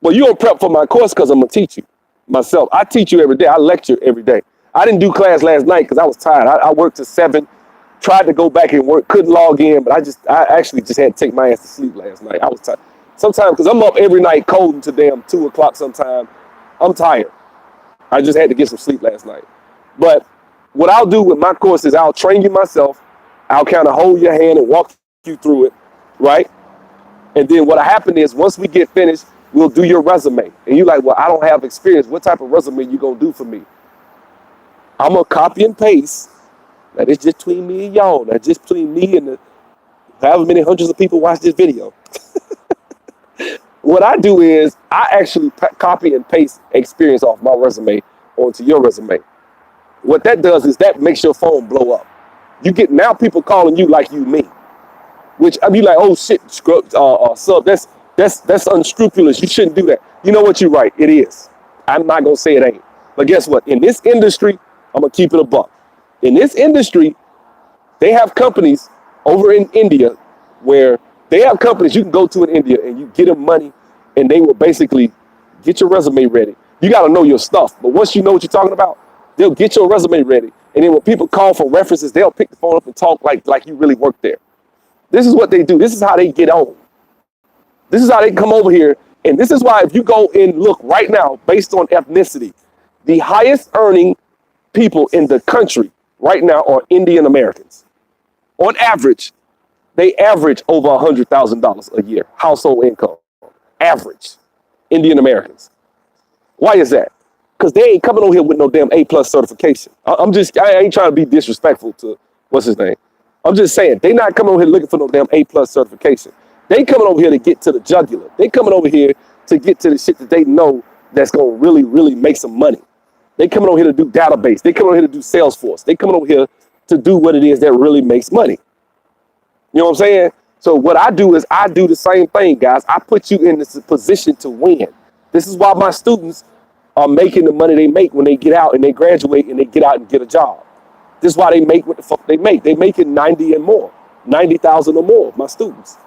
you gonna prep for my course because I'm gonna teach you myself. I teach you every day. I lecture every day. I didn't do class last night because I was tired. I worked till 7, tried to go back and work, couldn't log in, but I actually just had to take my ass to sleep last night. I was tired. Sometimes, because I'm up every night coding to damn 2 o'clock sometime, I'm tired. I just had to get some sleep last night. But what I'll do with my course is I'll train you myself. I'll kind of hold your hand and walk you through it, right? And then what happened is once we get finished, we'll do your resume. And you're like, well, I don't have experience. What type of resume you gonna do for me? I'm gonna copy and paste. Now, it's just between me and y'all. That's just between me and the however many hundreds of people watch this video. What I do is I actually copy and paste experience off my resume onto your resume. What that does is that makes your phone blow up. You get now people calling you like you me, which I mean like, oh shit, sub, that's unscrupulous. You shouldn't do that. You know what? You're right. It is. I'm not gonna say it ain't. But guess what? In this industry, I'm gonna keep it a buck. In this industry, they have companies over in India where they have companies you can go to in India and you get them money and they will basically get your resume ready. You got to know your stuff. But once you know what you're talking about, they'll get your resume ready. And then when people call for references, they'll pick the phone up and talk like you really work there. This is what they do. This is how they get on. This is how they come over here. And this is why if you go and look right now, based on ethnicity, the highest earning people in the country right now are Indian Americans. On average, they average over $100,000 a year, household income. Average. Indian Americans. Why is that? Because they ain't coming over here with no damn A plus certification. I ain't trying to be disrespectful to, what's his name? I'm just saying, they not coming over here looking for no damn A plus certification. They coming over here to get to the jugular. They coming over here to get to the shit that they know that's going to really, really make some money. They coming over here to do database. They coming over here to do Salesforce. They coming over here to do what it is that really makes money. You know what I'm saying? So what I do is I do the same thing, guys. I put you in this position to win. This is why my students are making the money they make when they get out and they graduate and they get out and get a job. This is why they make what the fuck they make. They make it 90 and more, 90,000 or more, my students.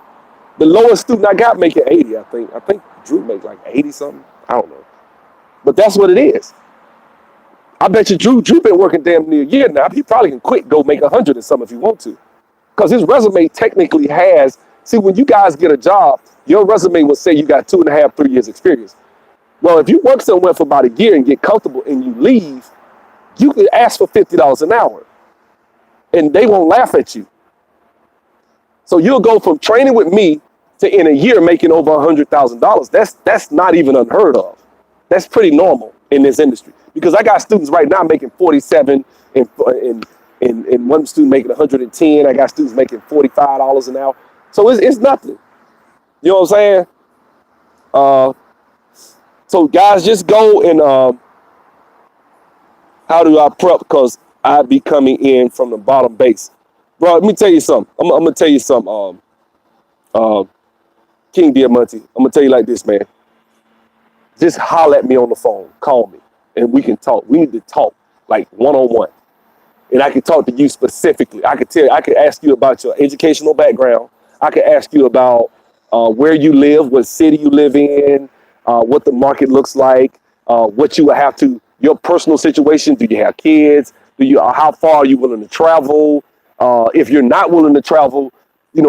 The lowest student I got making 80, I think. I think Drew makes like 80 something. I don't know. But that's what it is. I bet you Drew been working damn near a year now. He probably can quit, go make 100 and something if you want to. Because his resume technically has, see, when you guys get a job, your resume will say you got 2.5, 3 years experience. Well, if you work somewhere for about a year and get comfortable and you leave, you can ask for $50 an hour and they won't laugh at you. So you'll go from training with me to in a year making over $100,000. That's not even unheard of. That's pretty normal in this industry because I got students right now making 47 and one student making 110. I got students making $45 an hour. So it's nothing. You know what I'm saying? So guys, just go and how do I prep? Because I be coming in from the bottom base. Bro, let me tell you something. I'm gonna tell you something. King Diamante, I'm gonna tell you like this, man. Just holler at me on the phone, call me, and we can talk. We need to talk like one-on-one. And I can talk to you specifically. I could ask you about your educational background. I could ask you about where you live, what city you live in, what the market looks like, what you would have to, your personal situation. Do you have kids? How far are you willing to travel? If you're not willing to travel,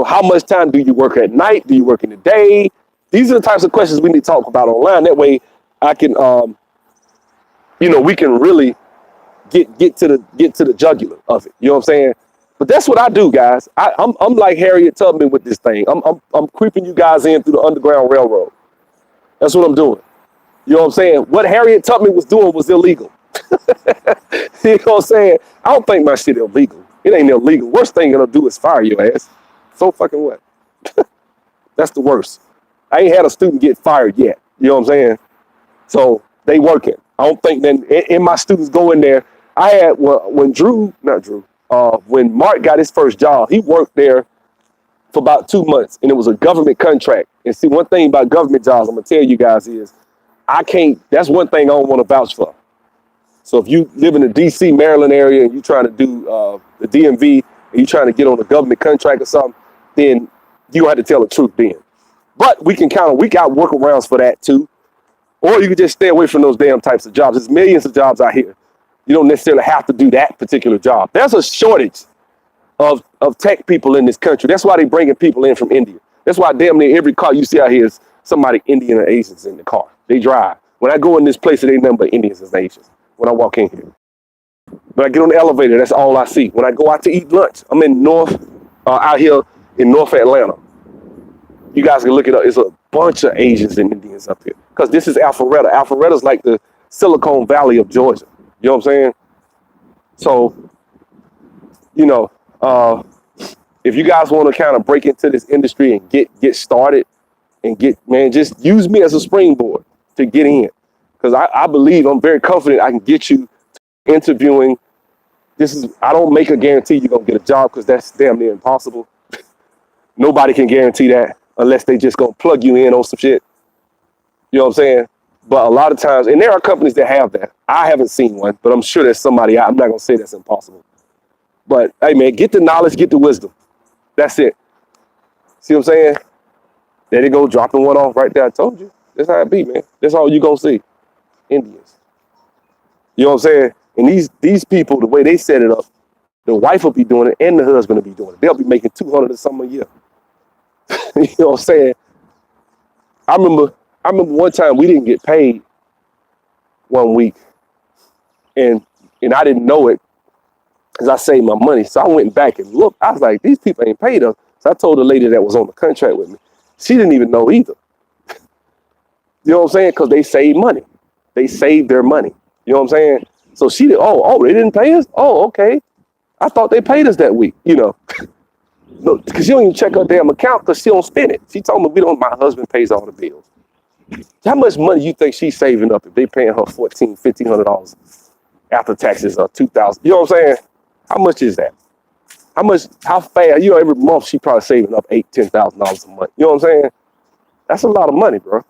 how much time do you work at night? Do you work in the day? These are the types of questions we need to talk about online. That way I can, we can really get to the jugular of it. You know what I'm saying? But that's what I do, guys. I'm like Harriet Tubman with this thing. I'm creeping you guys in through the Underground Railroad. That's what I'm doing. You know what I'm saying? What Harriet Tubman was doing was illegal. You know what I'm saying? I don't think my shit illegal. It ain't illegal. Worst thing gonna do is fire your ass. So fucking what? That's the worst. I ain't had a student get fired yet. You know what I'm saying? So they working. I don't think then in my students go in there. I had when when Mark got his first job, he worked there for about 2 months and it was a government contract. And see, one thing about government jobs, I'm gonna tell you guys is that's one thing I don't want to vouch for. So if you live in the DC, Maryland area and you're trying to do the DMV and you're trying to get on a government contract or something, then you have to tell the truth then. But we got workarounds for that too. Or you can just stay away from those damn types of jobs. There's millions of jobs out here. You don't necessarily have to do that particular job. There's a shortage of tech people in this country. That's why they're bringing people in from India. That's why damn near every car you see out here is somebody Indian or Asians in the car. They drive. When I go in this place, it ain't nothing but Indians and Asians when I walk in here. When I get on the elevator, that's all I see. When I go out to eat lunch, I'm in out here in North Atlanta. You guys can look it up. It's a bunch of Asians and Indians up here. Because this is Alpharetta. Alpharetta's like the Silicon Valley of Georgia. You know what I'm saying? So, if you guys want to kind of break into this industry and get started and just use me as a springboard to get in. Because I believe, I'm very confident I can get you interviewing. I don't make a guarantee you're going to get a job because that's damn near impossible. Nobody can guarantee that unless they just going to plug you in on some shit. You know what I'm saying? But a lot of times, and there are companies that have that. I haven't seen one, but I'm sure there's somebody out. I'm not going to say that's impossible. But, hey, man, get the knowledge, get the wisdom. That's it. See what I'm saying? There they go, dropping one off right there. I told you. That's how it be, man. That's all you going to see. Indians. You know what I'm saying? And these people, the way they set it up, the wife will be doing it and the husband will be doing it. They'll be making 200 or something a year. You know what I'm saying? I remember one time we didn't get paid one week, and I didn't know it because I saved my money. So I went back and looked. I was like, these people ain't paid us. So I told the lady that was on the contract with me. She didn't even know either. You know what I'm saying? Because they saved money. They saved their money. You know what I'm saying? So she did. Oh, they didn't pay us? Oh, okay. I thought they paid us that week. No, because she don't even check her damn account because she don't spend it. She told me my husband pays all the bills. How much money you think she's saving up if they paying her $1,400, $1,500 after taxes or $2,000? You know what I'm saying? How much is that? how fast, every month she probably saving up $8,000-$10,000 a month. You know what I'm saying? That's a lot of money, bro.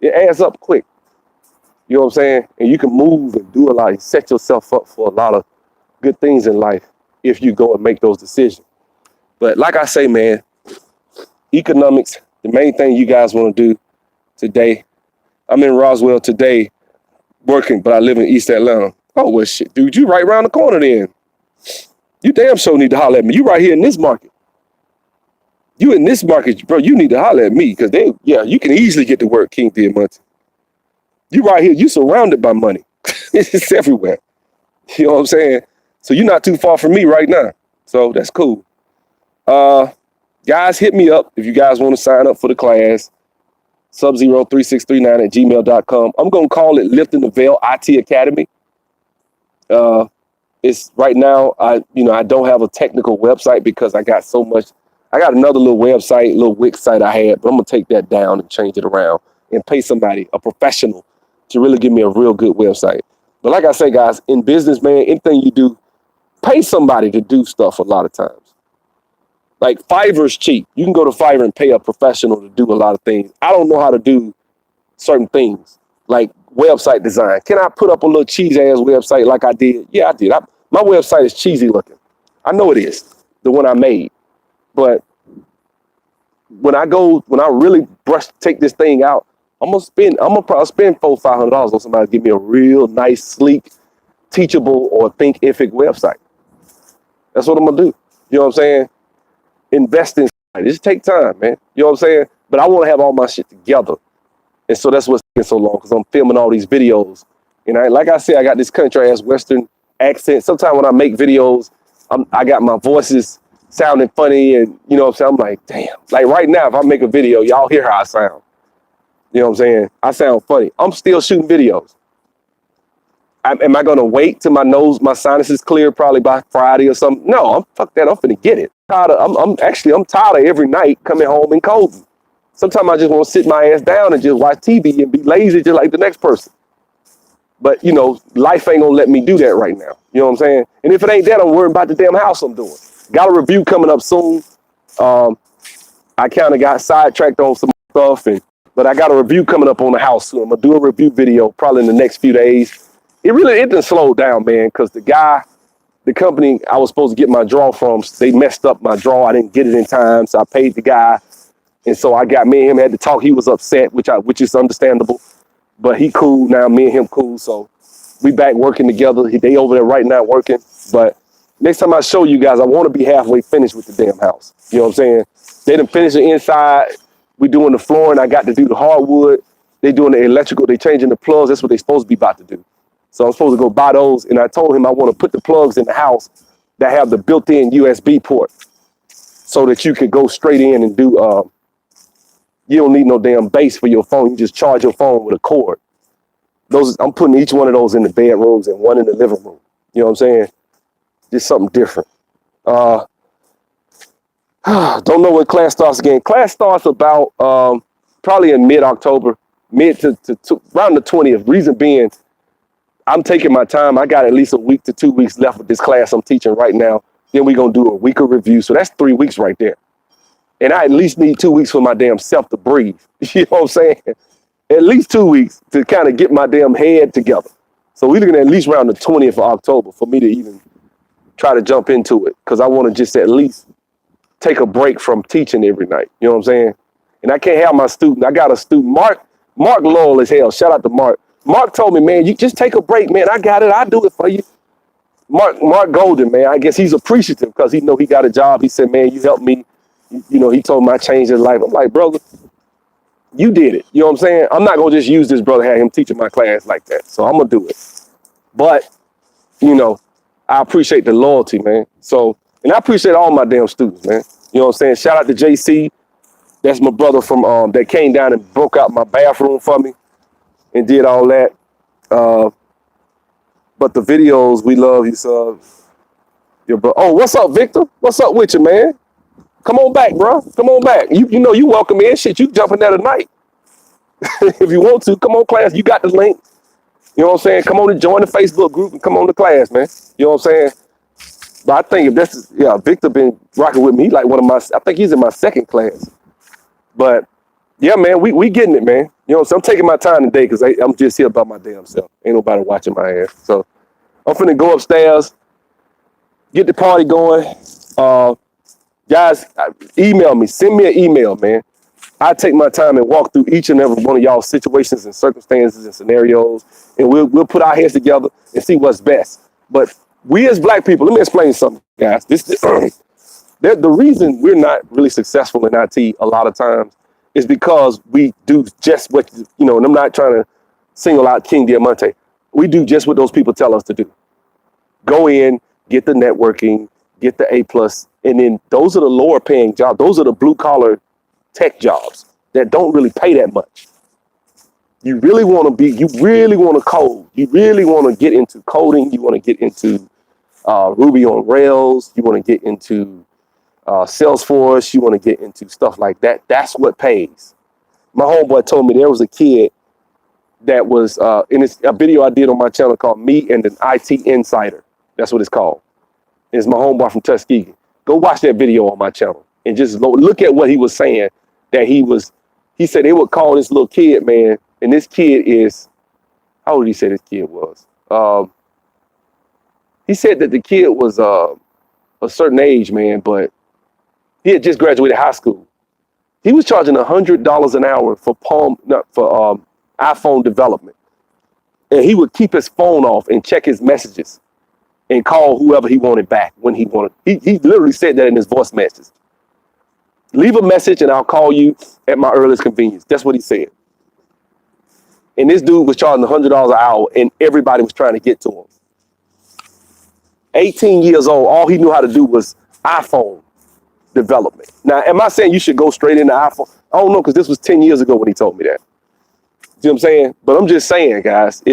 It adds up quick. You know what I'm saying? And you can move and do a lot, and set yourself up for a lot of good things in life if you go and make those decisions. But like I say, man, economics, the main thing you guys want to do today. I'm in Roswell today working, but I live in East Atlanta. Oh, well, shit, dude, you right around the corner then. You damn sure need to holler at me. You right here in this market. You in this market, bro, you need to holler at me because you can easily get to work, King Diamante. You right here, you surrounded by money. It's everywhere. You know what I'm saying? So you're not too far from me right now. So that's cool. Guys, hit me up if you guys want to sign up for the class. Sub03639@gmail.com. I'm going to call it Lifting the Veil IT Academy. It's right now, I don't have a technical website because I got another little website, little Wix site I had, but I'm going to take that down and change it around and pay somebody, a professional, to really give me a real good website. But like I say, guys, in business, man, anything you do, pay somebody to do stuff a lot of times. Like Fiverr's cheap. You can go to Fiverr and pay a professional to do a lot of things. I don't know how to do certain things like website design. Can I put up a little cheesy ass website like I did? Yeah, I did. My website is cheesy looking. I know it is, the one I made. But when I really take this thing out, I'm gonna probably spend $400-$500 on somebody to give me a real nice, sleek, teachable, or thinkific website. That's what I'm gonna do. You know what I'm saying? Invest in somebody. Just take time, man. You know what I'm saying? But I want to have all my shit together. And so that's what's taking so long because I'm filming all these videos. And like I said, I got this country ass Western accent. Sometimes when I make videos, I got my voices sounding funny, and you know what I'm saying? I'm like, damn. Like right now, if I make a video, y'all hear how I sound. You know what I'm saying? I sound funny. I'm still shooting videos. Am I gonna wait till my sinuses clear probably by Friday or something? No, fuck that. I'm finna get it. I'm tired of every night coming home and coding. Sometimes I just want to sit my ass down and just watch TV and be lazy just like the next person. But life ain't gonna let me do that right now. You know what I'm saying? And if it ain't that, I'm worried about the damn house I'm doing. Got a review coming up soon. I kind of got sidetracked on some stuff, but I got a review coming up on the house soon. I'm gonna do a review video probably in the next few days. It didn't slow down, man, because the company I was supposed to get my draw from, they messed up my draw. I didn't get it in time, so I paid the guy. And so me and him had to talk. He was upset, which is understandable, but he cool now. Me and him cool, so we back working together. They over there right now working. But next time I show you guys, I want to be halfway finished with the damn house. You know what I'm saying? They done finished the inside. We doing the flooring. I got to do the hardwood. They doing the electrical. They changing the plugs. That's what they supposed to be about to do. So I'm supposed to go buy those. And I told him I want to put the plugs in the house that have the built-in USB port so that you could go straight in and do. You don't need no damn base for your phone. You just charge your phone with a cord. I'm putting each one of those in the bedrooms and one in the living room. You know what I'm saying? Just something different. Don't know when class starts again. Class starts about probably in mid-October, mid to around the 20th. Reason being, I'm taking my time. I got at least a week to 2 weeks left with this class I'm teaching right now. Then we're going to do a week of review. So that's 3 weeks right there. And I at least need 2 weeks for my damn self to breathe. You know what I'm saying? At least 2 weeks to kind of get my damn head together. So we're looking at least around the 20th of October for me to even try to jump into it. Because I want to just at least take a break from teaching every night. You know what I'm saying? And I can't have my student. I got a student, Mark loyal as hell. Shout out to Mark. Mark told me, man, you just take a break, man. I got it. I'll do it for you. Mark Golden, man. I guess he's appreciative because he know he got a job. He said, man, you helped me. He told me I changed his life. I'm like, brother, you did it. You know what I'm saying? I'm not going to just use this brother, have him teaching my class like that. So I'm going to do it. But, I appreciate the loyalty, man. So, and I appreciate all my damn students, man. You know what I'm saying? Shout out to JC. That's my brother from that came down and broke out my bathroom for me and did all that. But the videos, we love you, son. Your bro. Oh, what's up, Victor? What's up with you, man? Come on back, bro. Come on back. You welcome in. Shit, you jump in there tonight. If you want to, come on, class. You got the link. You know what I'm saying? Come on and join the Facebook group and come on to class, man. You know what I'm saying? But I think if that's, yeah, Victor been rocking with me. He like one of my, I think he's in my second class. But yeah, man, we getting it, man. You know, so I'm taking my time today because I'm just here by my damn self. Ain't nobody watching my ass. So I'm finna go upstairs, get the party going. Guys, email me, send me an email, man. I take my time and walk through each and every one of y'all situations and circumstances and scenarios, and we'll put our heads together and see what's best. But we as black people, let me explain something, guys. This the reason we're not really successful in IT a lot of times is because we do just what, you know, and I'm not trying to single out King Diamante. We do just what those people tell us to do. Go in, get the networking, get the A plus, and then those are the lower paying jobs. Those are the blue collar tech jobs that don't really pay that much. You really want to code. You really want to get into coding. You want to get into Ruby on Rails. You want to get into Salesforce. You want to get into stuff like that. That's what pays. My homeboy told me there was a kid that was in a video I did on my channel called Me and an IT Insider. That's what it's called. It's my homeboy from Tuskegee. Go watch that video on my channel and just look at what he was saying. He said they would call this little kid, man, and this kid is, how old did he say this kid was? He said that the kid was a certain age, man, but he had just graduated high school. He was charging $100 an hour for iPhone development. And he would keep his phone off and check his messages and call whoever he wanted back when he wanted. He literally said that in his voice message. Leave a message and I'll call you at my earliest convenience. That's what he said. And this dude was charging $100 an hour and everybody was trying to get to him. 18 years old, all he knew how to do was iPhone development. Now, am I saying you should go straight into iPhone? I don't know, because this was 10 years ago when he told me that. You know what I'm saying? But I'm just saying, guys,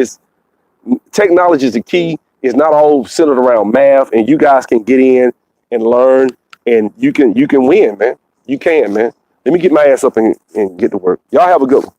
technology is the key. It's not all centered around math, and you guys can get in and learn, and you can win, man. You can, man. Let me get my ass up and get to work. Y'all have a good one.